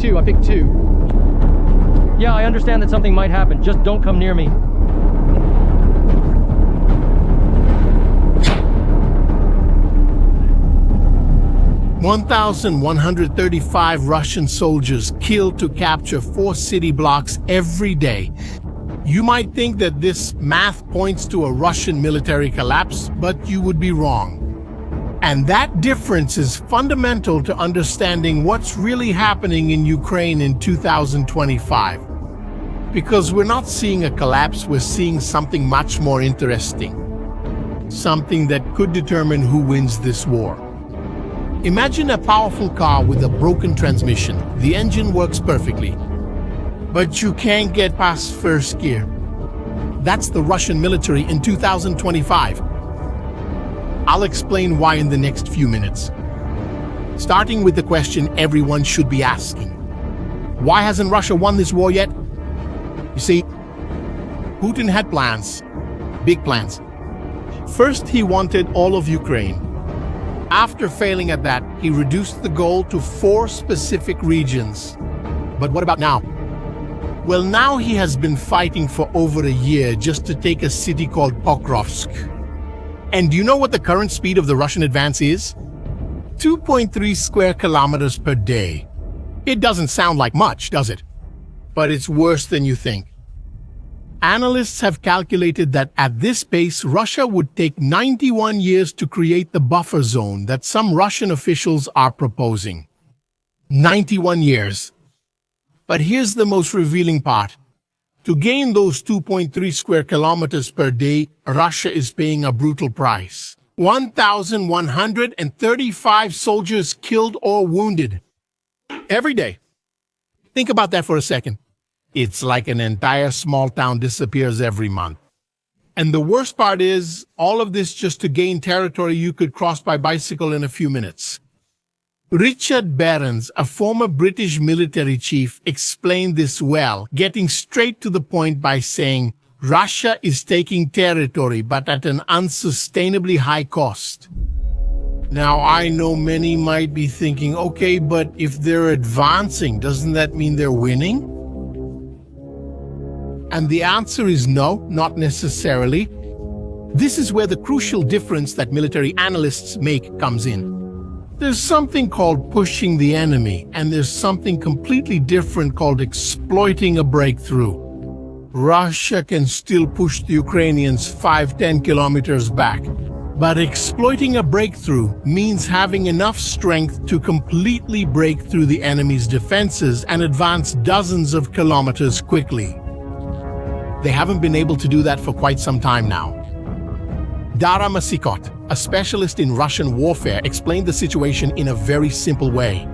two. I picked two. Yeah, I understand that something might happen. Just don't come near me. "1,135 Russian soldiers killed to capture 4 city blocks every day." You might think that this math points to a Russian military collapse, but you would be wrong. And that difference is fundamental to understanding what's really happening in Ukraine in 2025. Because we're not seeing a collapse, we're seeing something much more interesting. Something that could determine who wins this war. Imagine a powerful car with a broken transmission. The engine works perfectly, but you can't get past first gear. That's the Russian military in 2025. I'll explain why in the next few minutes. Starting with the question everyone should be asking. Why hasn't Russia won this war yet? You see, Putin had plans, big plans. First, he wanted all of Ukraine. After failing at that, he reduced the goal to 4 specific regions. But what about now? Well, now he has been fighting for over a year just to take a city called Pokrovsk. And do you know what the current speed of the Russian advance is? 2.3 square kilometers per day. It doesn't sound like much, does it? But it's worse than you think. Analysts have calculated that at this pace, Russia would take 91 years to create the buffer zone that some Russian officials are proposing. 91 years. But here's the most revealing part. To gain those 2.3 square kilometers per day, Russia is paying a brutal price. 1,135 soldiers killed or wounded. Every day. Think about that for a second. It's like an entire small town disappears every month. And the worst part is, all of this just to gain territory you could cross by bicycle in a few minutes. Richard Behrens, a former British military chief, explained this well, getting straight to the point by saying, Russia is taking territory, but at an unsustainably high cost. Now, I know many might be thinking, okay, but if they're advancing, doesn't that mean they're winning? And the answer is no, not necessarily. This is where the crucial difference that military analysts make comes in. There's something called pushing the enemy, and there's something completely different called exploiting a breakthrough. Russia can still push the Ukrainians 5-10 kilometers back, but exploiting a breakthrough means having enough strength to completely break through the enemy's defenses and advance dozens of kilometers quickly. They haven't been able to do that for quite some time now. Dara Masikot, a specialist in Russian warfare, explained the situation in a very simple way.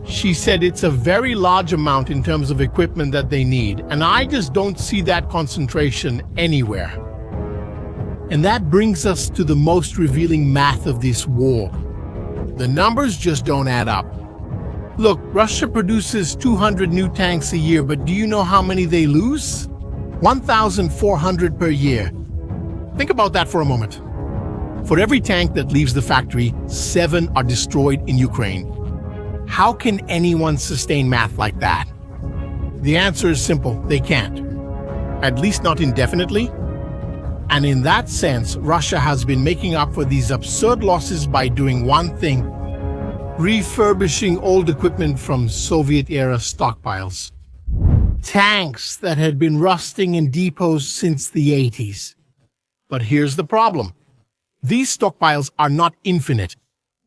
She said it's a very large amount in terms of equipment that they need, and I just don't see that concentration anywhere. And that brings us to the most revealing math of this war. The numbers just don't add up. Look, Russia produces 200 new tanks a year, but do you know how many they lose? 1,400 per year. Think about that for a moment. For every tank that leaves the factory, 7 are destroyed in Ukraine. How can anyone sustain math like that? The answer is simple, they can't. At least not indefinitely. And in that sense, Russia has been making up for these absurd losses by doing one thing: refurbishing old equipment from Soviet-era stockpiles. Tanks that had been rusting in depots since the 80s. But here's the problem. These stockpiles are not infinite.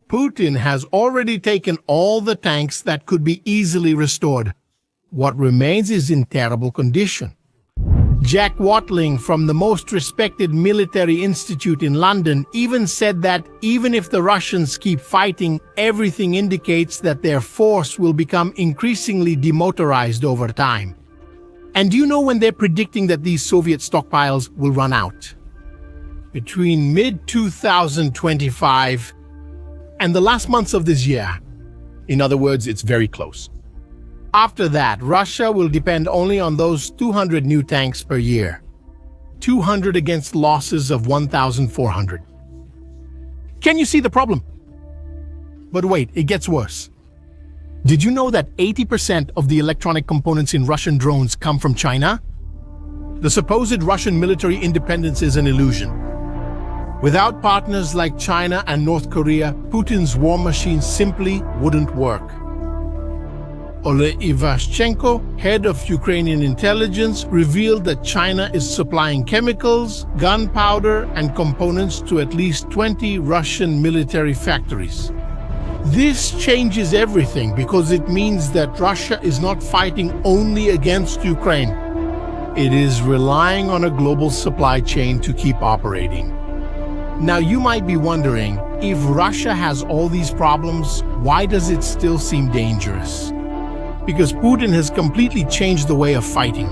Putin has already taken all the tanks that could be easily restored. What remains is in terrible condition. Jack Watling from the most respected military institute in London even said that even if the Russians keep fighting, everything indicates that their force will become increasingly demotorized over time. And do you know when they're predicting that these Soviet stockpiles will run out? Between mid-2025 and the last months of this year. In other words, it's very close. After that, Russia will depend only on those 200 new tanks per year. 200 against losses of 1,400. Can you see the problem? But wait, it gets worse. Did you know that 80% of the electronic components in Russian drones come from China? The supposed Russian military independence is an illusion. Without partners like China and North Korea, Putin's war machine simply wouldn't work. Oleg Ivashchenko, head of Ukrainian intelligence, revealed that China is supplying chemicals, gunpowder, and components to at least 20 Russian military factories. This changes everything because it means that Russia is not fighting only against Ukraine. It is relying on a global supply chain to keep operating. Now you might be wondering, if Russia has all these problems, why does it still seem dangerous? Because Putin has completely changed the way of fighting.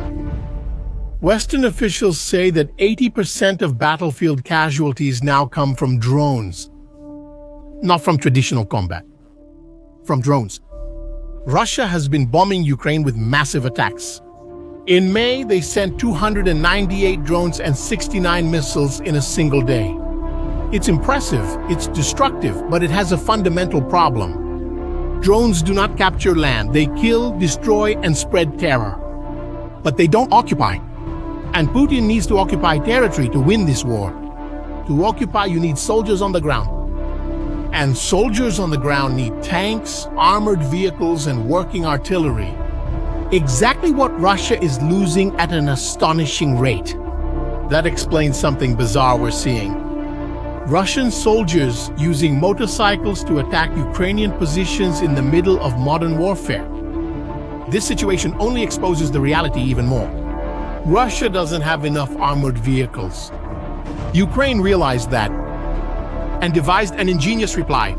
Western officials say that 80% of battlefield casualties now come from drones. Not from traditional combat. From drones. Russia has been bombing Ukraine with massive attacks. In May, they sent 298 drones and 69 missiles in a single day. It's impressive, it's destructive, but it has a fundamental problem. Drones do not capture land. They kill, destroy, and spread terror. But they don't occupy. And Putin needs to occupy territory to win this war. To occupy, you need soldiers on the ground. And soldiers on the ground need tanks, armored vehicles, and working artillery. Exactly what Russia is losing at an astonishing rate. That explains something bizarre we're seeing. Russian soldiers using motorcycles to attack Ukrainian positions in the middle of modern warfare. This situation only exposes the reality even more. Russia doesn't have enough armored vehicles. Ukraine realized that and devised an ingenious reply.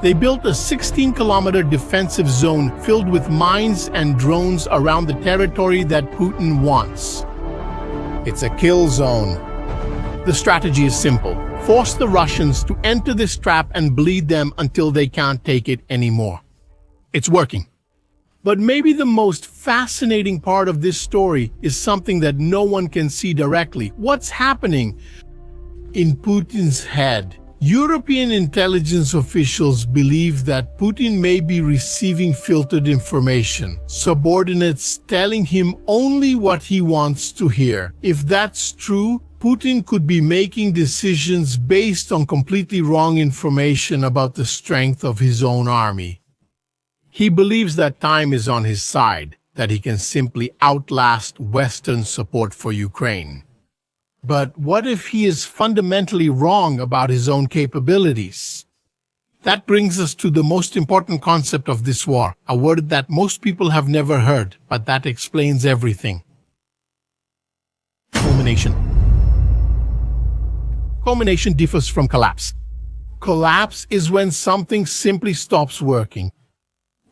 They built a 16-kilometer defensive zone filled with mines and drones around the territory that Putin wants. It's a kill zone. The strategy is simple. Force the Russians to enter this trap and bleed them until they can't take it anymore. It's working. But maybe the most fascinating part of this story is something that no one can see directly. What's happening in Putin's head? European intelligence officials believe that Putin may be receiving filtered information, subordinates telling him only what he wants to hear. If that's true, Putin could be making decisions based on completely wrong information about the strength of his own army. He believes that time is on his side, that he can simply outlast Western support for Ukraine. But what if he is fundamentally wrong about his own capabilities? That brings us to the most important concept of this war, a word that most people have never heard, but that explains everything. Culmination. Culmination differs from collapse. Collapse is when something simply stops working.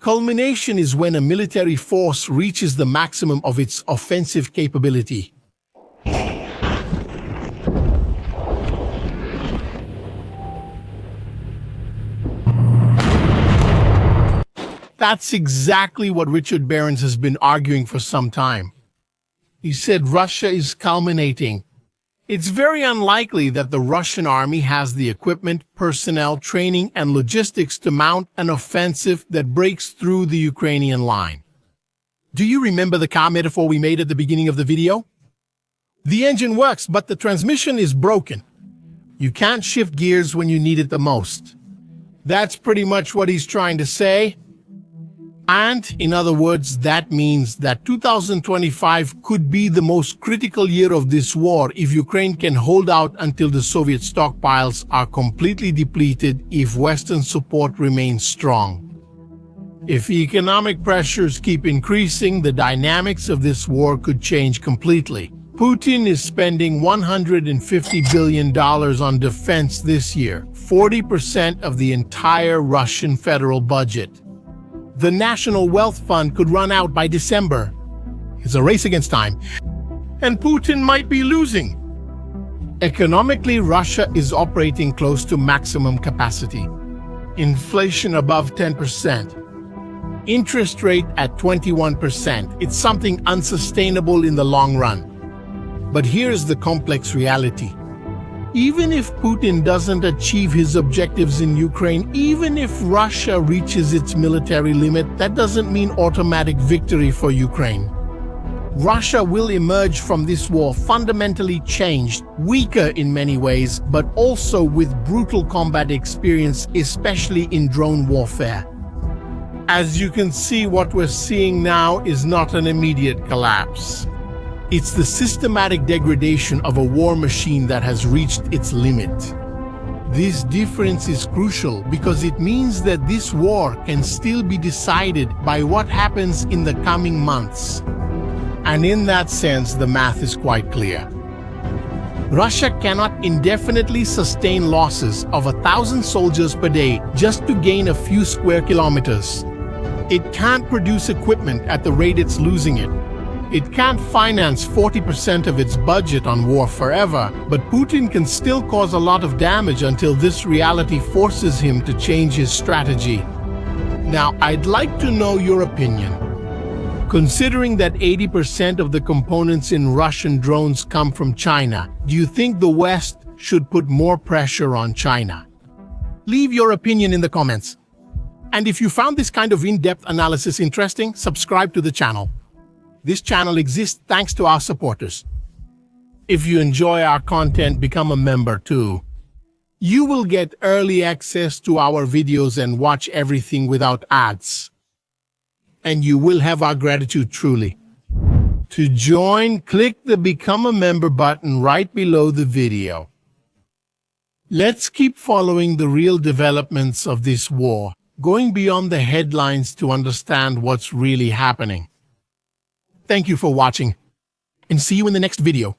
Culmination is when a military force reaches the maximum of its offensive capability. That's exactly what Richard Behrens has been arguing for some time. He said Russia is culminating. It's very unlikely that the Russian army has the equipment, personnel, training, and logistics to mount an offensive that breaks through the Ukrainian line. Do you remember the car metaphor we made at the beginning of the video? The engine works, but the transmission is broken. You can't shift gears when you need it the most. That's pretty much what he's trying to say. And, in other words, that means that 2025 could be the most critical year of this war if Ukraine can hold out until the Soviet stockpiles are completely depleted, if Western support remains strong. If economic pressures keep increasing, the dynamics of this war could change completely. Putin is spending $150 billion on defense this year, 40% of the entire Russian federal budget. The National Wealth Fund could run out by December. It's a race against time, and Putin might be losing. Economically, Russia is operating close to maximum capacity. Inflation above 10%. Interest rate at 21%. It's something unsustainable in the long run. But here's the complex reality. Even if Putin doesn't achieve his objectives in Ukraine, even if Russia reaches its military limit, that doesn't mean automatic victory for Ukraine. Russia will emerge from this war fundamentally changed, weaker in many ways, but also with brutal combat experience, especially in drone warfare. As you can see, what we're seeing now is not an immediate collapse. It's the systematic degradation of a war machine that has reached its limit. This difference is crucial because it means that this war can still be decided by what happens in the coming months. And in that sense, the math is quite clear. Russia cannot indefinitely sustain losses of 1,000 soldiers per day just to gain a few square kilometers. It can't produce equipment at the rate it's losing it. It can't finance 40% of its budget on war forever, but Putin can still cause a lot of damage until this reality forces him to change his strategy. Now, I'd like to know your opinion. Considering that 80% of the components in Russian drones come from China, do you think the West should put more pressure on China? Leave your opinion in the comments. And if you found this kind of in-depth analysis interesting, subscribe to the channel. This channel exists thanks to our supporters. If you enjoy our content, become a member too. You will get early access to our videos and watch everything without ads. And you will have our gratitude truly. To join, click the Become a Member button right below the video. Let's keep following the real developments of this war, going beyond the headlines to understand what's really happening. Thank you for watching, and see you in the next video.